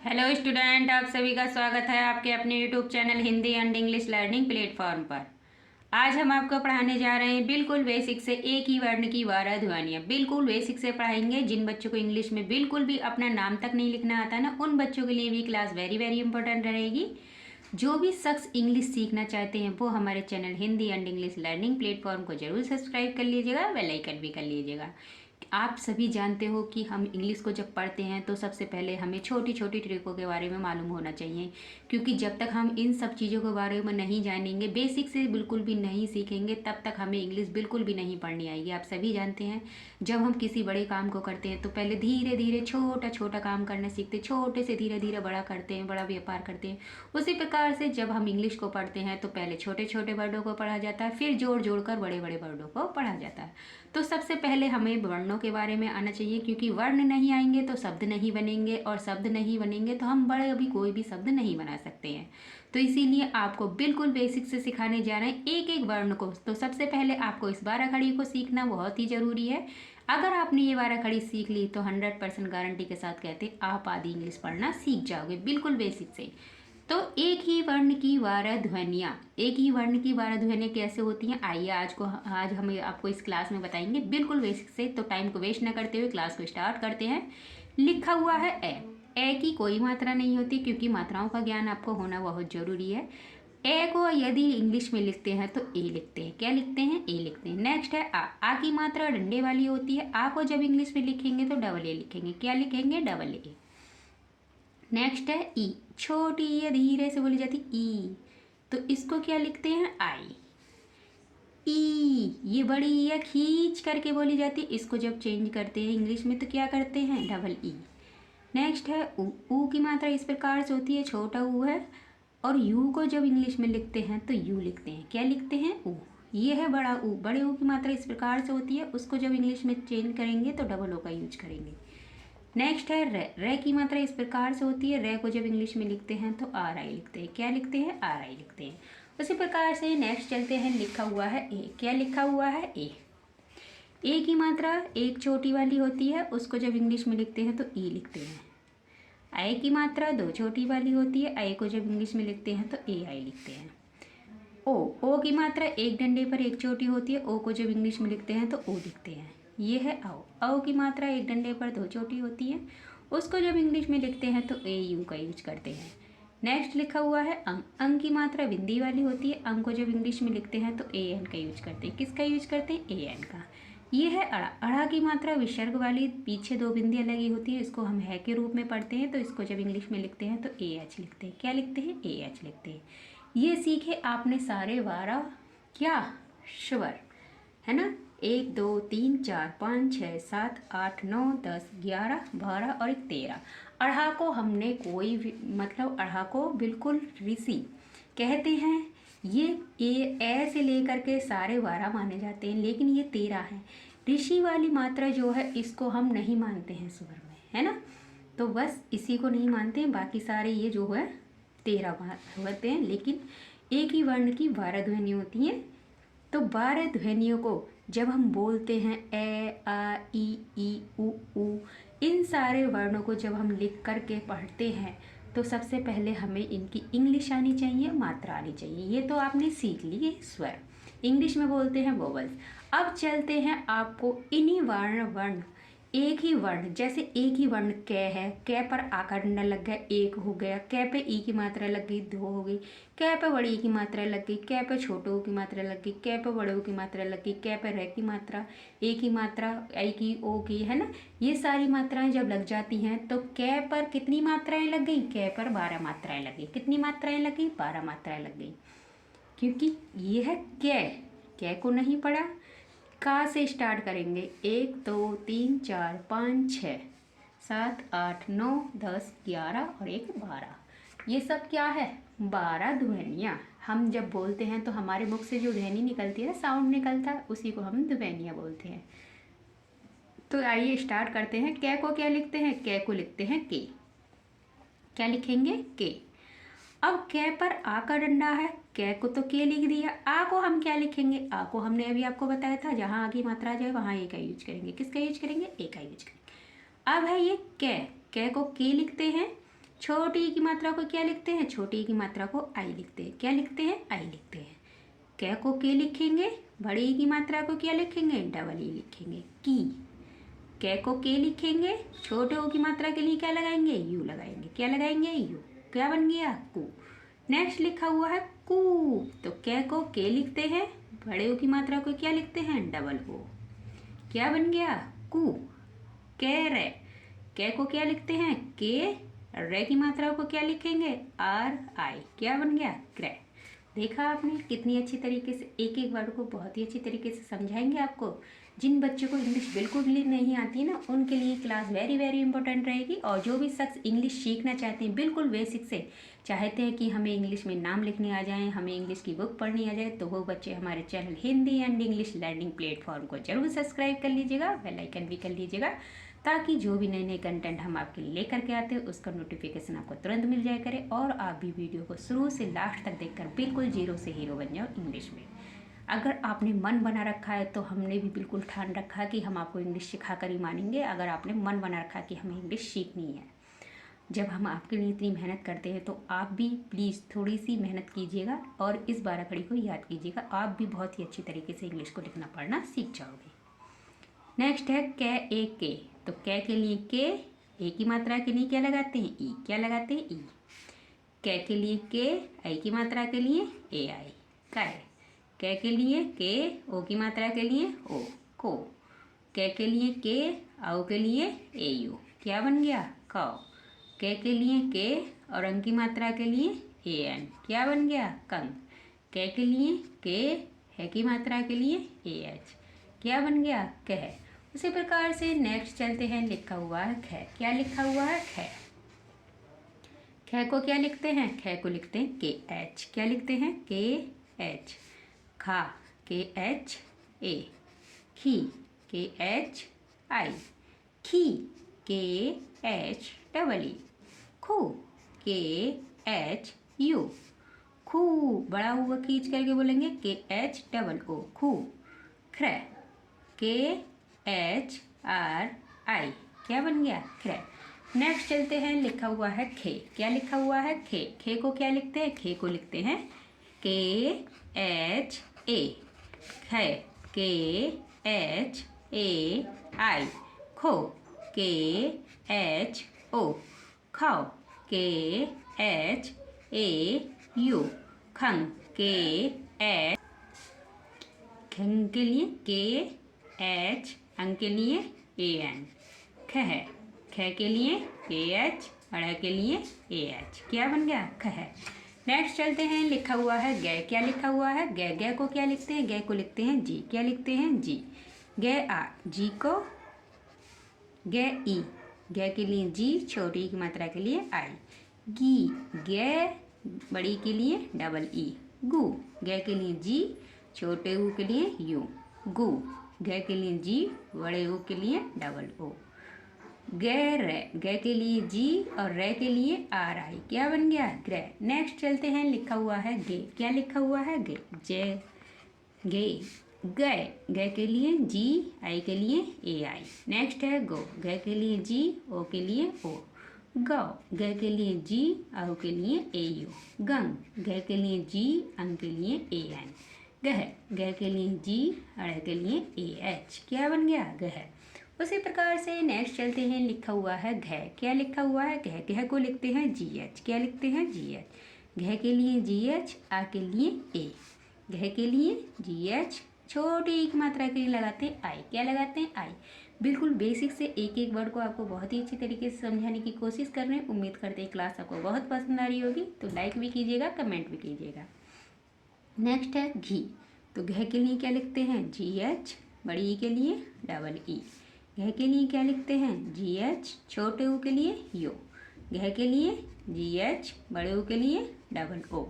Hello student, आप सभी का स्वागत है आपके अपने YouTube channel Hindi and English learning platform पर। आज हम आपको पढ़ाने जा रहे हैं बिल्कुल बेसिक से एक ही वर्ण की 12 ध्वनियाँ। बिल्कुल बेसिक से पढ़ाएंगे। जिन बच्चों को इंग्लिश में बिल्कुल भी अपना नाम तक नहीं लिखना आता ना, उन बच्चों के लिए भी क्लास वेरी वेरी इंपॉर्टेंट रहेगी। जो भी शख्स इंग्लिश सीखना चाहते हैं वो हमारे channel Hindi and English learning platform को जरूर सब्सक्राइब कर लीजिएगा, बेल आइकन भी कर लीजिएगा। आप सभी जानते हो कि हम इंग्लिश को जब पढ़ते हैं तो सबसे पहले हमें छोटी छोटी ट्रिकों के बारे में मालूम होना चाहिए, क्योंकि जब तक हम इन सब चीज़ों के बारे में नहीं जानेंगे, बेसिक से बिल्कुल भी नहीं सीखेंगे, तब तक हमें इंग्लिश बिल्कुल भी नहीं पढ़नी आएगी। आप सभी जानते हैं जब हम किसी बड़े काम को करते हैं तो पहले धीरे धीरे छोटा छोटा काम करना सीखते हैं, छोटे से धीरे धीरे बड़ा करते हैं, बड़ा व्यापार करते हैं। उसी प्रकार से जब हम इंग्लिश को पढ़ते हैं तो पहले छोटे छोटे वर्डों को पढ़ा जाता है, फिर जोड़ जोड़ कर बड़े बड़े वर्डों को पढ़ा जाता है। तो सबसे पहले हमें वर्णों के बारे में आना चाहिए, क्योंकि वर्ण नहीं आएंगे तो शब्द नहीं बनेंगे, और शब्द नहीं बनेंगे तो हम बड़े अभी कोई भी शब्द नहीं बना सकते हैं। तो इसीलिए आपको बिल्कुल बेसिक से सिखाने जा रहे हैं एक एक वर्ण को। तो सबसे पहले आपको इस 12 खड़ी को सीखना बहुत ही ज़रूरी है। अगर आपने ये 12 खड़ी सीख ली तो 100% गारंटी के साथ कहते आप आधी इंग्लिश पढ़ना सीख जाओगे बिल्कुल बेसिक से। तो एक ही वर्ण की 12 ध्वनियाँ, एक ही वर्ण की 12 ध्वनियाँ कैसे होती हैं, आइए आज हम आपको इस क्लास में बताएंगे बिल्कुल बेसिक से। तो टाइम को वेस्ट न करते हुए क्लास को स्टार्ट करते हैं। लिखा हुआ है ए की कोई मात्रा नहीं होती, क्योंकि मात्राओं का ज्ञान आपको होना बहुत ज़रूरी है। ए को यदि इंग्लिश में लिखते हैं तो ए लिखते हैं। क्या लिखते हैं? ए लिखते हैं। नेक्स्ट है आ की मात्रा डंडे वाली होती है। आ को जब इंग्लिश में लिखेंगे तो डबल ए लिखेंगे। क्या लिखेंगे? Double A. नेक्स्ट है ई, छोटी ये धीरे से बोली जाती ई, तो इसको क्या लिखते हैं? आई। ई ये बड़ी ये खींच करके बोली जाती है, इसको जब चेंज करते हैं इंग्लिश में तो क्या करते हैं? Double E. नेक्स्ट है ऊ की मात्रा इस प्रकार से होती है, छोटा ऊ है, और यू को जब इंग्लिश में लिखते हैं तो यू लिखते हैं। क्या लिखते हैं? ऊ। ये है बड़ा ऊ। बड़े ऊ की मात्रा इस प्रकार से होती है, उसको जब इंग्लिश में चेंज करेंगे तो डबल ओ का यूज करेंगे। नेक्स्ट है रे की मात्रा इस प्रकार से होती है, रे को जब इंग्लिश में लिखते हैं तो आर आई लिखते हैं। क्या लिखते हैं? आर आई लिखते हैं। उसी प्रकार से नेक्स्ट चलते हैं। लिखा हुआ है ए। क्या लिखा हुआ है? ए की मात्रा एक छोटी वाली होती है, उसको जब इंग्लिश में लिखते हैं तो ई लिखते हैं। आई की मात्रा दो छोटी वाली होती है, आई को जब इंग्लिश में लिखते हैं तो ए आई लिखते हैं। ओ की मात्रा एक डंडे पर एक चोटी होती है, ओ को जब इंग्लिश में लिखते हैं तो ओ लिखते हैं। ये है औ की मात्रा एक डंडे पर दो चोटी होती है, उसको जब इंग्लिश में लिखते हैं तो ए यू का यूज करते हैं। नेक्स्ट लिखा हुआ है अंग की मात्रा बिंदी वाली होती है, अंग को जब इंग्लिश में लिखते हैं तो ए एन का यूज करते हैं। किसका यूज करते हैं? ए एन का। ये है अड़ा। अड़ा की मात्रा विसर्ग वाली, पीछे दो बिंदियाँ लगी होती है, इसको हम है के रूप में पढ़ते हैं, तो इसको जब इंग्लिश में लिखते हैं तो ए एच लिखते हैं। क्या लिखते हैं? ए एच लिखते हैं। ये सीखे आपने सारे 12 क्या स्वर, है ना? 1 2 3 4 5 6 7 8 9 10 11 12 और 13। अढ़ा को हमने कोई भी मतलब अढ़ा को बिल्कुल ऋषि कहते हैं। ये ए से लेकर के सारे 12 माने जाते हैं, लेकिन ये 13 है। ऋषि वाली मात्रा जो है इसको हम नहीं मानते हैं स्वर में, है ना? तो बस इसी को नहीं मानते हैं, बाकी सारे ये जो है 13 होते हैं। लेकिन एक ही वर्ण की 12 ध्वनियाँ होती हैं। तो 12 ध्वनियों को जब हम बोलते हैं ए आ ई ऊ, इन सारे वर्णों को जब हम लिख कर के पढ़ते हैं तो सबसे पहले हमें इनकी इंग्लिश आनी चाहिए, मात्रा आनी चाहिए। ये तो आपने सीख ली स्वर, इंग्लिश में बोलते हैं वोवल्स। अब चलते हैं आपको इन्हीं वर्ण एक ही वर्ण, जैसे एक ही वर्ण कै है, कै पर आकार डंडा लग गया, एक हो गया। कै पे ई की मात्रा लग गई, दो हो गई। कै पे बड़ी ई की मात्रा लग गई, कै पे छोटे ओ की मात्रा लग गई, कै पे बड़े ओ की मात्रा लग गई, कै पे रे की मात्रा, ए की मात्रा, आई की, ओ की, है ना? ये सारी मात्राएं जब लग जाती हैं तो कै पर कितनी मात्राएं लग गई? कै पर 12 मात्राएं लग गई। कितनी मात्राएं लग गई? 12 मात्राएं लग गई, क्योंकि ये है कै को नहीं पढ़ा। का से स्टार्ट करेंगे। 1 2 3 4 5 6 7 8 9 10 11 और 1 12। ये सब क्या है? 12 ध्वनियाँ। हम जब बोलते हैं तो हमारे मुख से जो ध्वनि निकलती है, साउंड निकलता है, उसी को हम ध्वनियाँ बोलते हैं। तो आइए स्टार्ट करते हैं। कै को क्या लिखते हैं? कै को लिखते हैं के। क्या लिखेंगे? के। अब कै पर आ का डंडा है, कै को तो के लिख दिया। आ को हम क्या लिखेंगे? आ को हमने अभी आपको बताया था, जहाँ आ की मात्रा जाए वहाँ ए का यूज करेंगे। किसका यूज करेंगे? ए का यूज करेंगे। अब है ये कै को के लिखते हैं, छोटी की मात्रा को क्या लिखते हैं? छोटी की मात्रा को आई लिखते हैं। क्या लिखते हैं? आई लिखते हैं। कै को के लिखेंगे। बड़ी की मात्रा को क्या लिखेंगे? डबल ई लिखेंगे। की। कै को के लिखेंगे। छोटे ओ की मात्रा के लिए क्या लगाएंगे? यू लगाएंगे। क्या लगाएंगे? यू। क्या बन गया? कू। नेक्स्ट लिखा हुआ है कू। तो कै को के लिखते हैं। बड़े ओ की मात्रा को क्या लिखते हैं? Double O. क्या बन गया? कू। कै रे। कै को क्या लिखते हैं? के। रे की मात्रा को क्या लिखेंगे? आर आई। क्या बन गया? क्रे। देखा आपने कितनी अच्छी तरीके से एक एक वर्ड को बहुत ही अच्छी तरीके से समझाएंगे आपको। जिन बच्चों को इंग्लिश बिल्कुल भी नहीं आती है ना, उनके लिए क्लास वेरी वेरी इंपॉर्टेंट रहेगी। और जो भी शख्स इंग्लिश सीखना चाहते हैं बिल्कुल बेसिक से, चाहते हैं कि हमें इंग्लिश में नाम लिखने आ जाएं, हमें इंग्लिश की बुक पढ़नी आ जाए, तो वो बच्चे हमारे channel Hindi and English learning platform को जरूर सब्सक्राइब कर लीजिएगा, बेल आइकन भी कर लीजिएगा, ताकि जो भी नए नए कंटेंट हम आपके लिए लेकर के आते हैं उसका नोटिफिकेशन आपको तुरंत मिल जाया करे और आप भी वीडियो को शुरू से लास्ट तक देखकर बिल्कुल जीरो से हीरो बन जाओ इंग्लिश में। अगर आपने मन बना रखा है तो हमने भी बिल्कुल ठान रखा है कि हम आपको इंग्लिश सिखा कर ही मानेंगे। अगर आपने मन बना रखा है कि हमें इंग्लिश सीखनी है, जब हम आपके लिए इतनी मेहनत करते हैं तो आप भी प्लीज़ थोड़ी सी मेहनत कीजिएगा और इस 12 कड़ी को याद कीजिएगा। आप भी बहुत ही अच्छी तरीके से इंग्लिश को लिखना पढ़ना सीख जाओगे। नेक्स्ट है कै ए के। तो कै के लिए के, ए की मात्रा के लिए क्या लगाते हैं? ई। क्या लगाते हैं? ई। कै के लिए के, आई की मात्रा के लिए ए आई। कै। कै के लिए के, ओ की मात्रा के लिए ओ। को। कै के लिए के, औ के लिए ए यू। क्या बन गया? कौ। कै के लिए के और अंग की मात्रा के लिए ए एन। क्या बन गया? कंग। कै के लिए के, है की मात्रा के लिए ए एच। क्या बन गया? कह। उसी प्रकार से नेक्स्ट चलते हैं, लिखा हुआ है ख। क्या लिखा हुआ है? ख। ख को क्या लिखते हैं? ख को लिखते हैं के एच। क्या लिखते हैं? के एच। खा, के एच ए। खी, के एच आई। खी, के एच डबल ई। खू, के एच यू। खू, बड़ा हुआ खींच करके बोलेंगे के एच डबल ओ, खू। ख्र, के एच आर आई। क्या बन गया? ख्र। नेक्स्ट चलते हैं, लिखा हुआ है खे। क्या लिखा हुआ है? खे। खे को क्या लिखते हैं? खे को लिखते हैं के एच ए। खे, के एच ए आई। खो, के एच ओ। खाओ, के एच ए यू। खंग, के एच, खंग के लिए के एच, अंग के लिए ए एन। खह, ख के लिए के एच, अड़ के लिए ए एच। क्या बन गया? खह। नेक्स्ट चलते हैं, लिखा हुआ है गै। क्या लिखा हुआ है? गै। गै को क्या लिखते हैं? गै को लिखते हैं जी। क्या लिखते हैं? जी। गै आ, जी को गै ई। गै के लिए जी, छोटी की मात्रा के लिए आई। गी, गै बड़ी के लिए डबल ई। गु, गै के लिए जी, छोटे ऊ के लिए यू। गु, गै के लिए जी, बड़े ऊ के लिए डबल ओ। गै रे, गै के लिए जी और रे के लिए आर आई। क्या बन गया? ग्रे। नेक्स्ट चलते हैं, लिखा हुआ है गे। क्या लिखा हुआ है? गे। जे, गे। गए, गए के लिए जी, आई के लिए ए आई। नेक्स्ट है गो। गए के लिए जी, ओ के लिए ओ। गौ, गए के लिए जी, औ के लिए ए यू। गंग, गए के लिए जी, अंग के लिए ए एन। गह, गह के लिए जी, अड़ के लिए ए एच। क्या बन गया? गह। उसी प्रकार से नेक्स्ट चलते हैं, लिखा हुआ है घ। क्या लिखा हुआ है? घ। घ को लिखते हैं जी एच। क्या लिखते हैं? जी एच। घ के लिए जी एच, आ के लिए ए। घ के लिए जी एच, छोटी एक मात्रा के लिए लगाते हैं आई। क्या लगाते हैं? आई। बिल्कुल बेसिक से एक एक वर्ड को आपको बहुत ही अच्छी तरीके से समझाने की कोशिश कर रहे हैं। उम्मीद करते हैं क्लास आपको बहुत पसंद आ रही होगी, तो लाइक भी कीजिएगा, कमेंट भी कीजिएगा। नेक्स्ट है घी। तो घ के लिए क्या लिखते हैं? जी एच, बड़ी ई के लिए डबल ई। घ के लिए क्या लिखते हैं? जी एच, छोटे ऊ के लिए यू। घ के लिए जी एच, बड़े ऊ के लिए डबल ओ।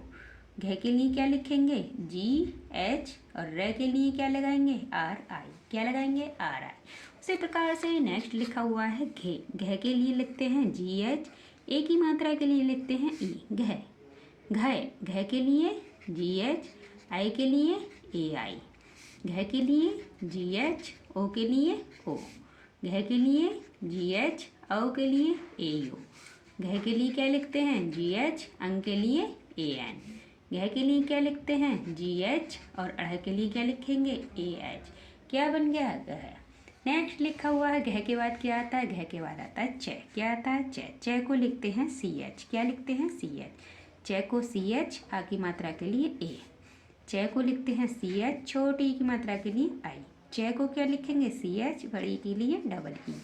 घ के लिए क्या लिखेंगे? जी एच और रे के लिए क्या लगाएंगे? आर आई। क्या लगाएंगे? आर आई। उसी प्रकार से नेक्स्ट लिखा हुआ है घे। घ के लिए लिखते हैं जी एच, ए की मात्रा के लिए लिखते हैं ई। घ। घ, घ के लिए जी एच, आई के लिए ए आई। घ के लिए जी एच, ओ के लिए ओ। घ के लिए जी एच, औ के लिए ए यू। घ के लिए क्या लिखते हैं जी एच, अंग के लिए ए एन। घ के लिए क्या लिखते हैं जी एच और अढ़ के लिए क्या लिखेंगे ए एच। क्या बन गया घ। नेक्स्ट लिखा हुआ है घ के बाद क्या आता है, घ के बाद आता है च। क्या आता है च। च को लिखते हैं सी एच। क्या लिखते हैं सी एच। च को सी एच आ की मात्रा के लिए ए। च को लिखते हैं सी एच छोटी की मात्रा के लिए आई। च को क्या लिखेंगे सी एच बड़ी के लिए डबल ई।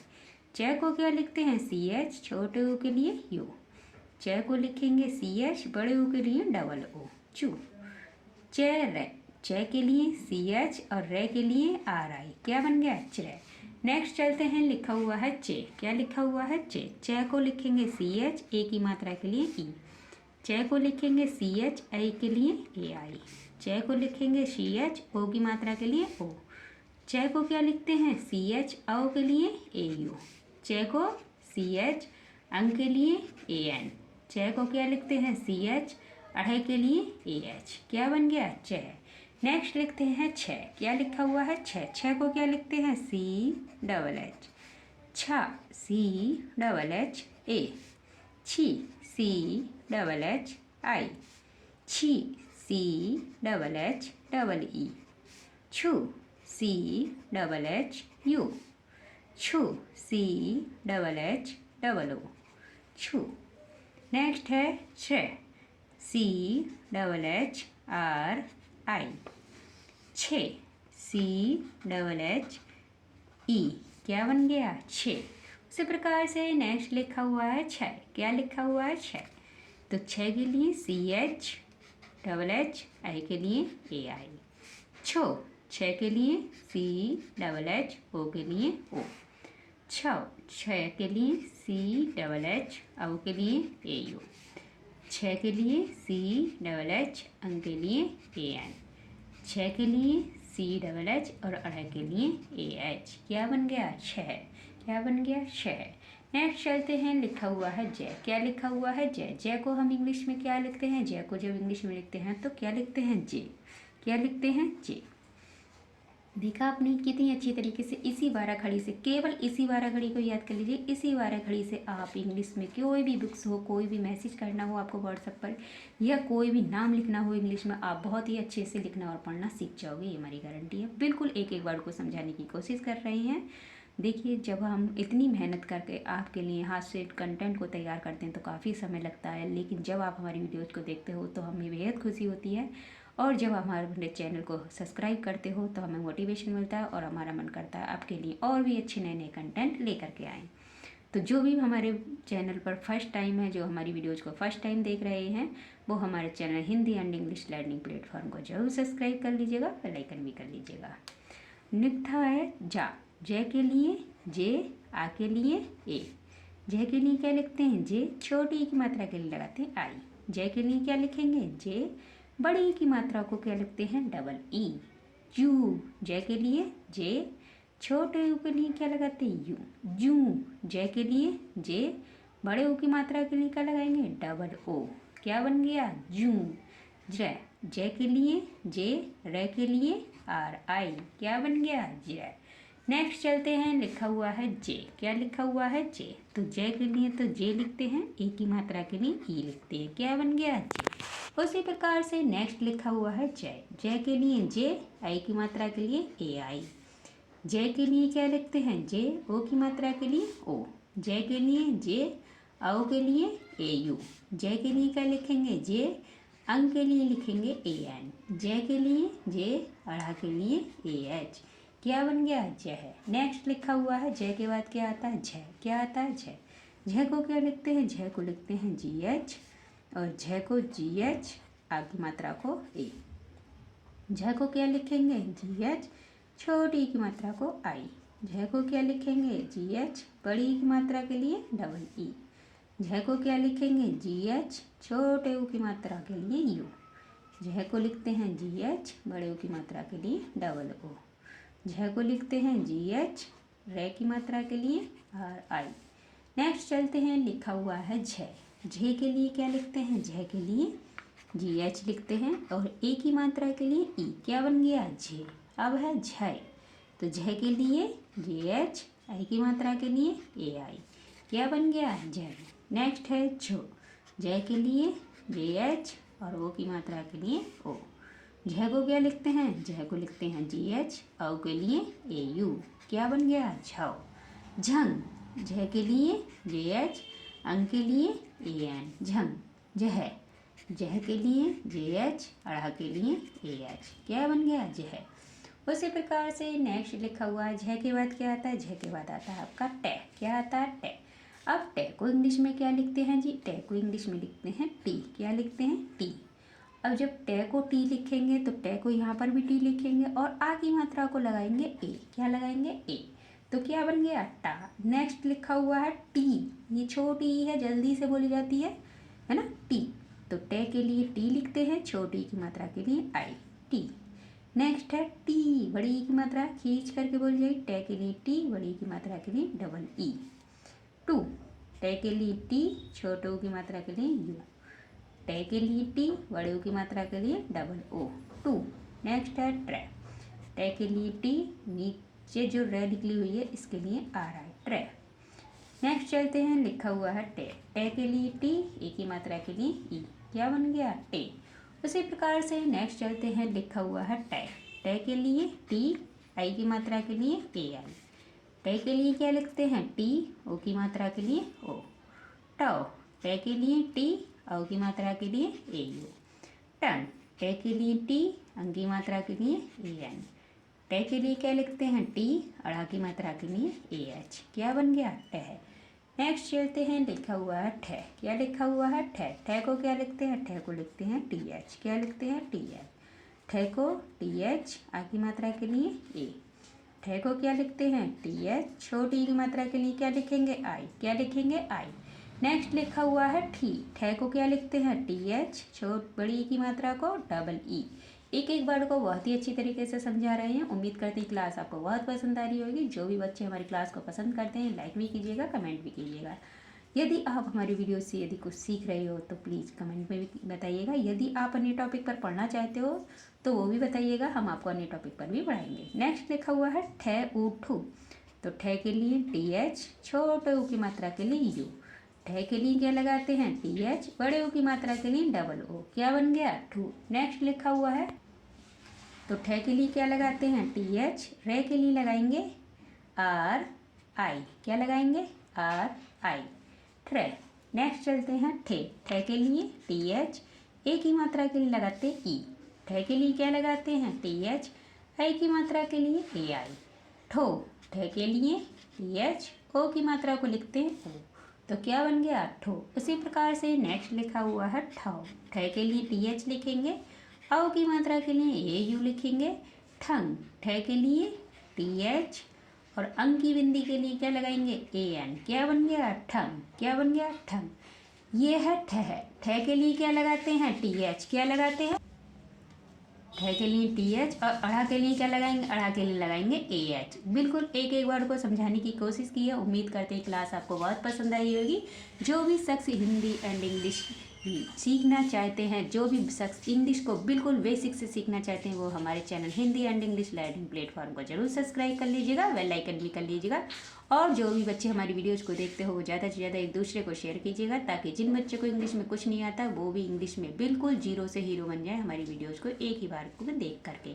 च को क्या लिखते हैं सी एच छोटे ओ के लिए यू। च को लिखेंगे सी एच बड़े ओ के लिए डबल ओ चू। च रे। च के लिए सी एच और रे के लिए आर आई। क्या बन गया च। नेक्स्ट चलते हैं, लिखा हुआ है चे। क्या लिखा हुआ है चे। चे को लिखेंगे सी एच ए की मात्रा के लिए ई। चे को लिखेंगे सी एच आई के लिए ए आई। चे को लिखेंगे सी एच ओ की मात्रा के लिए ओ। चे को क्या लिखते हैं सी एच ओ के लिए ए यू। चे को सी एच अंग के लिए ए एन। चे को क्या लिखते हैं सी एच अढ़ाई के लिए ए एच। क्या बन गया च। नेक्स्ट लिखते हैं छ। क्या लिखा हुआ है छ। छ को क्या लिखते हैं सी डबल एच छ सी डबल एच ए। छी सी डबल एच आई। छी C double H double E. छू सी डबल एच यू। छू C double H double O छू। नेक्स्ट है छ C double H R I. छे सी डबल एच ई। क्या बन गया छे। उसी प्रकार से नेक्स्ट लिखा हुआ है छ। क्या लिखा हुआ है छ। तो छ के लिए C H double H I के लिए ए आई। छो छ के लिए सी डबल एच ओ के लिए ओ। छ के लिए सी डबल एच ओ के लिए ए यू। छ के लिए सी डबल एच अंग के लिए ए एन। छ के लिए सी डबल एच और अढ़ाई के लिए ए एच। क्या बन गया छः। क्या बन गया छः। नेक्स्ट चलते हैं, लिखा हुआ है जय। क्या लिखा हुआ है जय। जय को हम इंग्लिश में क्या लिखते हैं, जय को जब इंग्लिश में लिखते हैं तो क्या लिखते हैं जे। क्या लिखते हैं जे। देखा आपने कितनी अच्छी तरीके से इसी 12 खड़ी से, केवल इसी 12 खड़ी को याद कर लीजिए। इसी 12 खड़ी से आप इंग्लिश में कोई भी बुक्स हो, कोई भी मैसेज करना हो आपको व्हाट्सएप पर, या कोई भी नाम लिखना हो इंग्लिश में, आप बहुत ही अच्छे से लिखना और पढ़ना सीख जाओगे। ये हमारी गारंटी है। बिल्कुल एक एक वर्ड को समझाने की कोशिश कर रहे हैं। देखिए, जब हम इतनी मेहनत करके आपके लिए हाथ से कंटेंट को तैयार करते हैं तो काफ़ी समय लगता है, लेकिन जब आप हमारी वीडियोज़ को देखते हो तो हमें बेहद खुशी होती है। और जब हमारे चैनल को सब्सक्राइब करते हो तो हमें मोटिवेशन मिलता है और हमारा मन करता है आपके लिए और भी अच्छे नए नए कंटेंट लेकर के आएँ। तो जो भी हमारे चैनल पर फर्स्ट टाइम है, जो हमारी वीडियोज़ को फर्स्ट टाइम देख रहे हैं, वो हमारे channel Hindi and English learning platform को जरूर सब्सक्राइब कर लीजिएगा, बेल आइकन भी कर लीजिएगा। लिखा है जा। जय के लिए जे, आ के लिए ए। जय के लिए क्या लिखते हैं जे, छोटी की मात्रा के लिए लगाते हैं आई। जय के लिए क्या लिखेंगे जे, बड़ी की मात्रा को क्या लिखते हैं डबल ई। जू। जय के लिए जे, छोटे यू के लिए क्या लगाते हैं यू। जू। जय के लिए जे, बड़े ओ की मात्रा के लिए क्या लगाएंगे डबल ओ। क्या बन गया जू। जय। जय के लिए जे, रे के लिए आर आई। क्या बन गया जय। नेक्स्ट चलते हैं, लिखा हुआ है जे। क्या लिखा हुआ है जे। तो जय के लिए तो जे लिखते हैं, ए की मात्रा के लिए ई लिखते हैं। क्या बन गया जे। उसी प्रकार से नेक्स्ट लिखा हुआ है जय। जय के लिए जे, आई की मात्रा के लिए ए आई। जय के लिए क्या लिखते हैं जे, ओ की मात्रा के लिए ओ। जय के लिए जे, ओ के लिए ए यू। जय के लिए क्या लिखेंगे जे, अंग के लिए लिखेंगे ए एन। जय के लिए जे, अढ़ा के लिए ए एच। क्या बन गया जय है। नेक्स्ट लिखा हुआ है जय के बाद क्या आता है झय। क्या आता है झय। झय को क्या लिखते हैं, झय को लिखते हैं जी एच और झय को जी एच, आगे मात्रा को ए। झय को क्या लिखेंगे जी एच, छोटी की मात्रा को आई। झय को क्या लिखेंगे जी एच, बड़ी की मात्रा के लिए डबल ई। झय को क्या लिखेंगे जी एच, छोटे ऊ की मात्रा के लिए यू। झय को लिखते हैं जी एच, बड़े ऊ की मात्रा के लिए डबल ओ। झ को लिखते हैं जी एच, रे की मात्रा के लिए आर आई। नेक्स्ट चलते हैं, लिखा हुआ है झ। झ के लिए क्या लिखते हैं, झ के लिए जी एच लिखते हैं और ए की मात्रा के लिए ई। क्या बन गया झ। अब है झ। तो झ के लिए जी एच, आई की मात्रा के लिए ए आई। क्या बन गया झ। नेक्स्ट है झो, जय के लिए JH और ओ की मात्रा के लिए ओ। झ को क्या लिखते हैं, झ को लिखते हैं GH, औ के लिए AU, क्या बन गया झौ। झंग, झ के लिए JH, अंग के लिए AN, झंग। जह, जह के लिए JH, अड़ा के लिए AH, क्या बन गया जह। उसी प्रकार से नेक्स्ट लिखा हुआ है झ के बाद क्या आता है, झ के बाद आता है आपका टे, क्या आता है टे। अब टे को इंग्लिश में क्या लिखते हैं जी, टे को इंग्लिश में लिखते हैं टी, क्या लिखते हैं टी। अब जब टे को टी लिखेंगे तो टे को यहाँ पर भी टी लिखेंगे और आ की मात्रा को लगाएंगे ए, क्या लगाएंगे ए, तो क्या बन गया टा। नेक्स्ट लिखा हुआ है टी, ये छोटी ई है, जल्दी से बोली जाती है ना टी, तो टे के लिए टी लिखते हैं, छोटी की मात्रा के लिए आई, टी। नेक्स्ट है टी, बड़ी ई की मात्रा खींच करके बोली जाएगी, टे के लिए टी, बड़ी की मात्रा के लिए डबल ई। टू, टे के लिए टी, छोटे ओ की मात्रा के लिए यू, टे के लिए टी, बड़े ओ की मात्रा के लिए डबल ओ, टू। नेक्स्ट है ट्रे, टे के लिए टी, नीचे जो रे निकली हुई है इसके लिए आर आई, ट्रे। नेक्स्ट चलते हैं, लिखा हुआ है टे, टे के लिए टी, ए की मात्रा के लिए ई, क्या बन गया टे। उसी प्रकार से नेक्स्ट चलते हैं, लिखा हुआ है टे, टे के लिए टी, आई की मात्रा के लिए ए आई, टे के लिए क्या लिखते हैं टी, ओ की मात्रा के लिए ओ, टो, टे के लिए टी, औ की मात्रा के लिए ए यू, टन, टे के लिए टी, अंग की मात्रा के लिए ए एन, टे के लिए क्या लिखते हैं टी, अड़ा की मात्रा के लिए ए एच, क्या बन गया टह। नेक्स्ट चलते हैं, लिखा हुआ है ठे, क्या लिखा हुआ है ठे, ठे को क्या लिखते हैं, ठे को लिखते हैं टी एच, क्या लिखते हैं टी एच, ठे को टी एच, आ की मात्रा के लिए ए, ठे को क्या लिखते हैं टी एच, छोटी की मात्रा के लिए क्या लिखेंगे आई, क्या लिखेंगे आई। नेक्स्ट लिखा हुआ है ठी, ठे को क्या लिखते हैं टी एच, बड़ी की मात्रा को डबल ई। एक एक वर्ड को बहुत ही अच्छी तरीके से समझा रहे हैं। उम्मीद करते हैं क्लास आपको बहुत पसंद आ रही होगी। जो भी बच्चे हमारी क्लास को पसंद करते हैं लाइक भी कीजिएगा, कमेंट भी कीजिएगा। यदि आप हमारी वीडियो से यदि कुछ सीख रहे हो तो प्लीज़ कमेंट में भी बताइएगा। यदि आप अन्य टॉपिक पर पढ़ना चाहते हो तो वो भी बताइएगा, हम आपको अन्य टॉपिक पर भी पढ़ाएंगे। नेक्स्ट लिखा हुआ है ठे उठू, तो ठे के लिए टी एच, छोटे ऊ की मात्रा के लिए यू, ठे के लिए क्या लगाते हैं टी एच, बड़े ओ की मात्रा के लिए डबल ओ, क्या बन गया ठू। नेक्स्ट लिखा हुआ है, तो ठे के लिए क्या लगाते हैं टी एच, रे के लिए लगाएंगे आर आई, क्या लगाएंगे आर आई, ट्रे। नेक्स्ट चलते हैं ठे, ठे के लिए टी एच, ए की मात्रा के लिए लगाते ई, ठे के लिए क्या लगाते हैं टी एच, आई की मात्रा के लिए ए आई, ठो, ठे के लिए टी एच, ओ की मात्रा को लिखते हैं ओ, तो क्या बन गया ठो। उसी प्रकार से नेक्स्ट लिखा हुआ है ठौ, ठे के लिए टी एच लिखेंगे, औ की मात्रा के लिए ए यू लिखेंगे, ठंग, ठे के लिए टी एच और अंग की बिंदी के लिए क्या लगाएंगे ए एन, क्या बन गया ठंग, क्या बन गया ठंग। ये है ठह, ठे के लिए क्या लगाते हैं टी एच, क्या लगाते हैं ठे के लिए टी एच और अड़ा के लिए क्या लगाएंगे, अड़ा के लिए लगाएंगे ए एच। बिल्कुल एक एक वर्ड को समझाने की कोशिश की है। उम्मीद करते हैं क्लास आपको बहुत पसंद आई होगी। जो भी शख्स हिंदी एंड इंग्लिश सीखना चाहते हैं, जो भी शख्स इंग्लिश को बिल्कुल बेसिक से सीखना चाहते हैं, वो हमारे channel Hindi and English learning platform को जरूर सब्सक्राइब कर लीजिएगा, बेल आइकन भी कर लीजिएगा। और जो भी बच्चे हमारी वीडियोज़ को देखते हो वो ज़्यादा से ज़्यादा एक दूसरे को शेयर कीजिएगा, ताकि जिन बच्चों को इंग्लिश में कुछ नहीं आता वो भी इंग्लिश में बिल्कुल जीरो से हीरो बन जाए हमारी वीडियोज़ को एक ही बार को देख करके।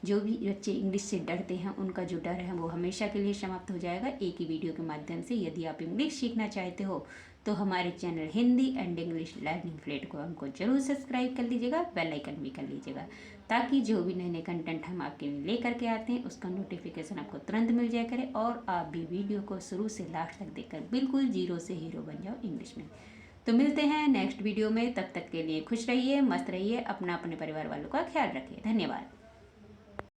जो भी बच्चे इंग्लिश से डरते हैं उनका जो डर है वो हमेशा के लिए समाप्त हो जाएगा एक ही वीडियो के माध्यम से। यदि आप इंग्लिश सीखना चाहते हो तो हमारे channel Hindi and English learning platform को जरूर सब्सक्राइब कर लीजिएगा, बेल आइकन भी कर लीजिएगा, ताकि जो भी नए नए कंटेंट हम आपके लिए लेकर के आते हैं उसका नोटिफिकेशन आपको तुरंत मिल जाया करे और आप भी वीडियो को शुरू से लास्ट तक देखकर बिल्कुल जीरो से हीरो बन जाओ इंग्लिश में। तो मिलते हैं नेक्स्ट वीडियो में, तब तक के लिए खुश रहिए, मस्त रहिए, अपना अपने परिवार वालों का ख्याल रखिए। धन्यवाद।